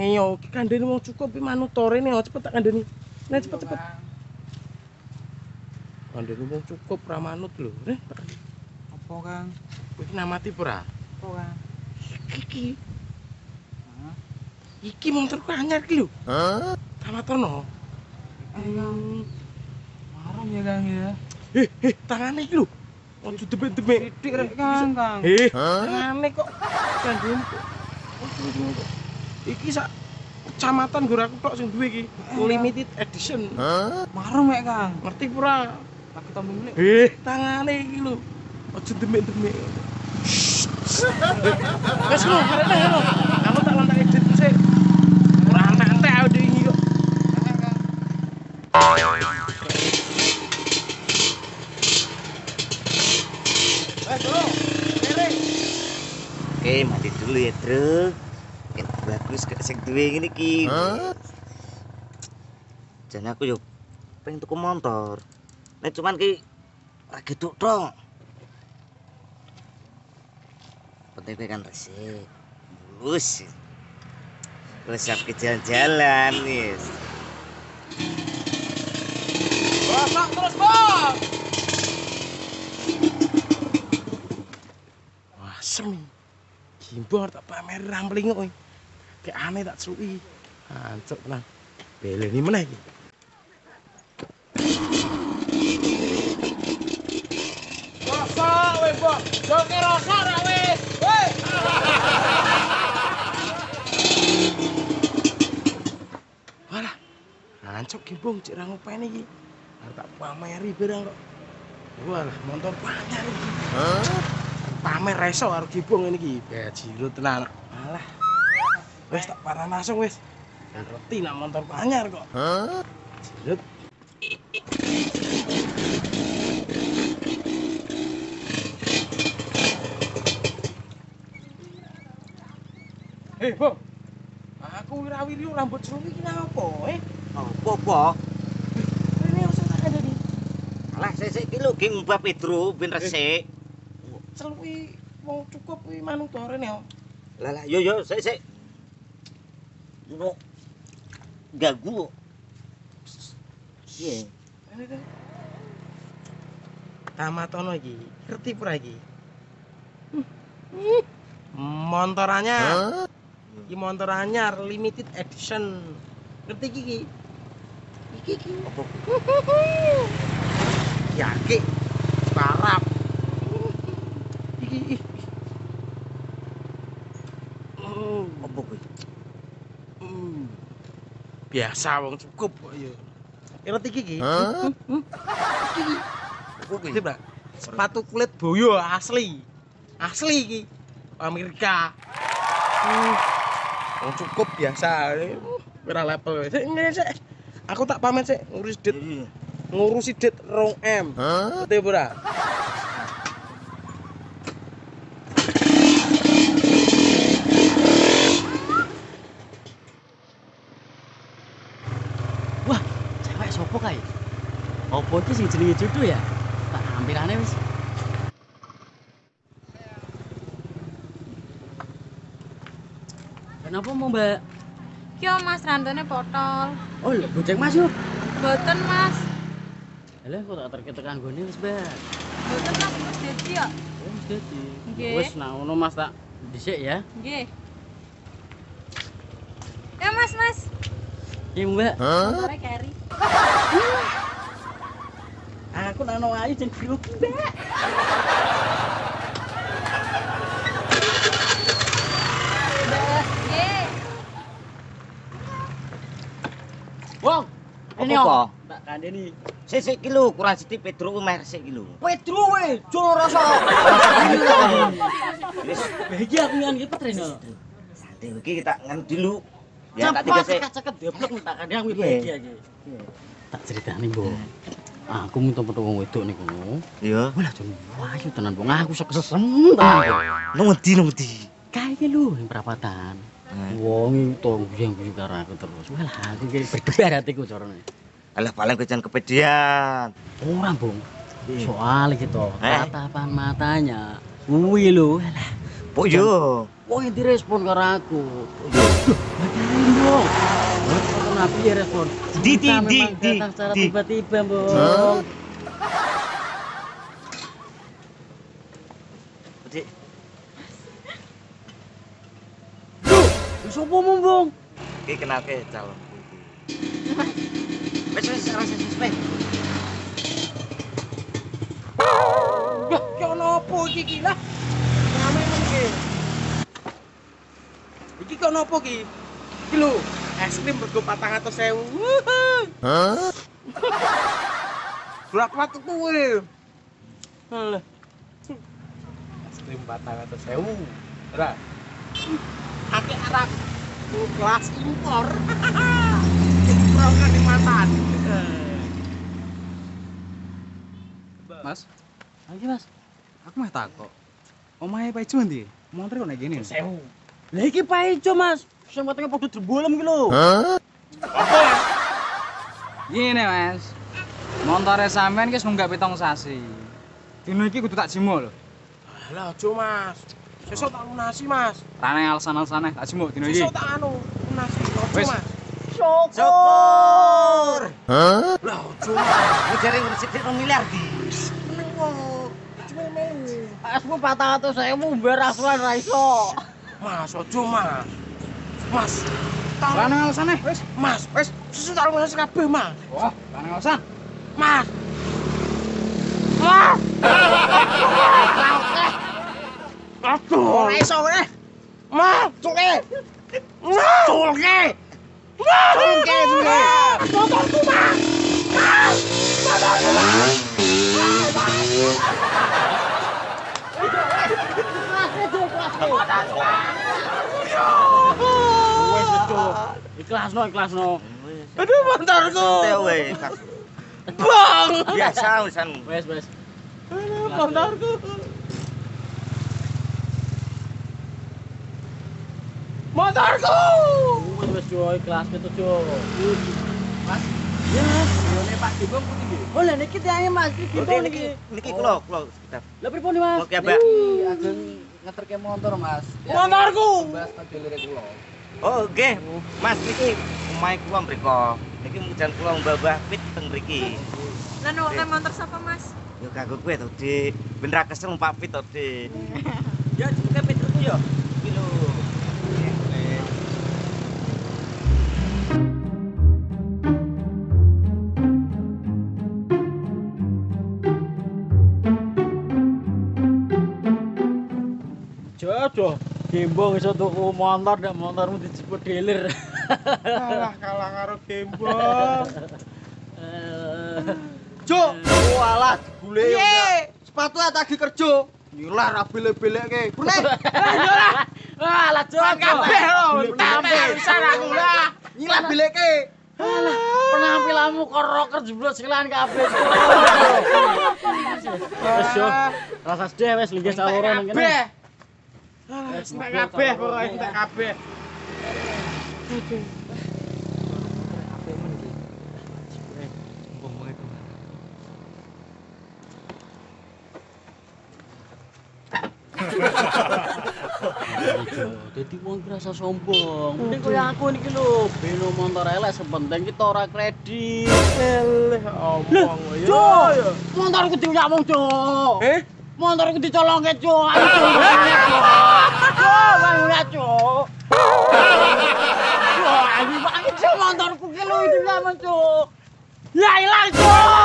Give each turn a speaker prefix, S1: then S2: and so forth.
S1: Nih yo, kandhane wong cukup iki manutore nih, cepet tak kandhani. Nih cepet. Kandhane wong cukup ra manut lho.
S2: Apa, Kang?
S1: Iki namati ora?
S2: Apa, Kang?
S1: Iki. Iki motorku anyar iki lho. Tamatono.
S2: Marem ya, Kang ya.
S1: Tangane iki lho. Ojo debek-debek.
S2: Titik rek, Kang.
S1: Tangane kok kandhane kok. Iki sak kecamatan gur aku tok sing duwe iki. Limited edition.
S2: Marem mek, Kang.
S1: Ngerti ora?
S2: Lagi tambah menit.
S1: Tangane iki lho. Ojo demek-demek. Wes lho, arek lho. Aku tak lontak edit sik. Ora antek-antek awake iki kok.
S3: Oke, mati dulu ya, Bro. Bagus gak sing duwe ngene iki. Jan aku yo pengen tuku motor. Nek cuman ki lagi tuk tok. Penting kan resik. Mulus. Terus siap ke jalan-jalan, wis.
S1: Bosok terus, Bos. Wah, semi. Gimbor tak pamer rampling kok. Kayak aneh tak suwi. Hancur tenan. Beleni meneh iki. Bosok weh, Bos. Joke rasa ra wis. Weh. Walah. Hancur gimbong cek ra ngopeni iki. Arep tak pameri barang kok. Walah, motor anyar iki. Pamer reso karo gibong ngene iki. Bajiro tenan. Alah. Wis tak parah langsung wis. Ngerti nak motor anyar kok. Jirut. Bong. Aku wirawiri rambut seru iki napa,
S3: Apa?
S1: Rene usah tak kandhani.
S3: Alah, sik iki lho geng mbah Pedro ben resik.
S1: Celuki wong cukup kuwi manutore ne.
S3: Lah, yo sik. Ngono. Ganggu. Piye?
S1: Tamatono iki, ngerti ora iki? Motor anyar. Iki motor anyar limited edition. Ngerti iki? Iki.
S3: Apa?
S1: Ya iki. Parap. Iki.
S3: Apa kuwi?
S1: Biasa wong cukup kok ya. Ngerti iki? Iki.
S3: Apa kuwi?
S1: Ngerti, Bro? Sepatu kulit boyo asli. Asli iki. Amerika. Wong cukup biasa. Ora level. Sik. Aku tak pamit sik ngurusi dit 2M. Ngerti ora?
S4: Wah, cewek sopo kae? Apa iki sing jenenge jodoh ya? Tak hampirane wis. Kenapa mau, Mbak?
S5: Yo Mas rantene botol.
S4: Oh, lho Bojeng Mas yo.
S5: Mboten Mas.
S4: Lah kok tak terketekan gone wis, Mbak.
S5: Mboten Mas wis dadi ya.
S4: Oh, wis dadi.
S5: Nggih.
S4: Wis nah ngono Mas tak dhisik ya.
S5: Nggih. Ya Mas.
S4: Iya, Mbak.
S5: Motore carry.
S4: Aku nak ono ayu jen grogi, Mbak.
S5: Nggih.
S4: Wong, ini
S3: Apa?
S4: om. Tak kandeni.
S3: Sik iki lho kurang sithik Pedro meh resik iki lho.
S4: Pedro we, jolo rasa.
S3: Wis
S4: Iki aku ngan iki petreno.
S3: santai iki kita ngan dulu. Ya tak tiga sik.
S4: Ceket deblok tak kandeni aku
S3: Iya.
S4: bahagia iki. Tak ceritani, Mbok. Aku minta foto wong wedok niku.
S3: Iya.
S4: Walah jon ayu tenan wong aku kesesem tenan.
S3: Nang ngendi?
S4: Kae iki lho ning perapatan. Wong itu guyu-guyu karo aku terus. Walah aku iki berdebar hatiku carane.
S3: Alah paling kejan kepedean.
S4: Ora, Bung. Soal gitu, tatapan matanya. Kuwi lho, walah.
S3: Pok yo.
S4: Wong direspon karo aku. Duh, Bung. Kenapa ya respon?
S3: Di
S4: Datang secara tiba-tiba, Bung.
S3: Dik,
S4: Sopo mu, Bung?
S3: iki kenalke calonku iki. Wes ora wes.
S1: Wah, ki ono apa iki lah? Rame men iki. Iki ki ono apa ki? Iki lho, es krim rego 400.000. Hah? Berapa tuh kuwi? Alah. Es krim 400.000. Ora. Akeh Arab. Kelas impor. Impor Kalimantan.
S2: Mas,
S4: Lagi, Mas.
S2: aku mah takok. Omahe Pak Ijo ndi? Montre kok nek kene.
S1: Sewu.
S4: Lah iki Pak Ijo, Mas. Sing matenge padha jembolem ki lho.
S2: Gini, Mas. Montore sampean ki wis nunggak 7 sasi. Dino iki kudu tak jimo lho.
S1: Lah aja, Mas. Sesuk tak lunasi, Mas.
S2: Rane alasan-alasane tak jimo dino iki.
S1: Sesuk tak lunasi. Aja,
S2: Wis.
S1: Mas.
S3: Syukur.
S1: Lah aja, Mas.
S3: Ngejare ngresik 2 miliar di.
S1: Seneng kok. Cuma melu.
S4: Asmu 400.000 beras wae ra iso.
S1: Mas, aja, Mas. Mas. Tak
S2: Rane alasane. Wis.
S1: Mas, wis sesuk tak lunasi kabeh, Mas.
S2: Wah, rane alasan.
S1: Mas. Mas. Aduh.
S3: Ora iso weh.
S1: Mas, cuke. Mas, cuke. Mas, cuke, cuke. Motorku, Mas. Mas. Motorku, Mas.
S4: Wes, Cuk. Ikhlasno.
S1: Aduh, motorku.
S3: Santai weh.
S1: Bang.
S3: Biasa wisan.
S4: Wes.
S1: Aduh, motorku. Motorku.
S4: Wes, Cuk, ikhlas itu, Cuk.
S1: Mas.
S4: Ya,
S1: Yone Pak Gembong putih nggih.
S4: oh lah niki tiyane Mas, iki
S3: Oke niki kula sekitar.
S4: Lah pripun Mas?
S3: Oke, Mbak.
S2: Ageng ngeterke motor, Mas.
S1: Motorku.
S2: Bahas modelire kula.
S3: Oh, nggih. Mas niki omahe kula mriko. Niki mujan kula mbah-mbah pit teng mriki.
S5: Lah nuwake motor sapa, Mas?
S3: Yo kanggo kowe to, Dik. Ben ra kesel numpak pit to, Dik. Ya jenenge pitku yo. Iki lho.
S4: Jodoh, Gembong iso tuku motor nek motormu dijemput dealer.
S1: Kalah karo Gembong.
S4: Cuk,
S1: Walah, gule yo. Sepatu tak kerja. Nyilah ra belek-belekke. Brune.
S4: ah lah Cuk.
S1: Kabeh lho, tambah bisa aku lah. Nyilah belekke.
S4: Alah, penampilanmu kok rocker jeblok silan kabeh. Wes yo, rasa sedih wes linggih saloro ning kene.
S1: Entek kabeh pokoke entek kabeh.
S4: Dadi wong iki rasa sombong. Mending koyo aku niki lho, beno motor elek sepenting kita ora kredit.
S1: Eleh omong
S4: Yo, motorku diuyak wong, Cuk. Motorku dicolongke, Cuk. Ayo, Cuk. Yo, Cuk. Yo, ayo banget Cuk motorku ki lho diuyak wong, Cuk. Ya ilang, Cuk.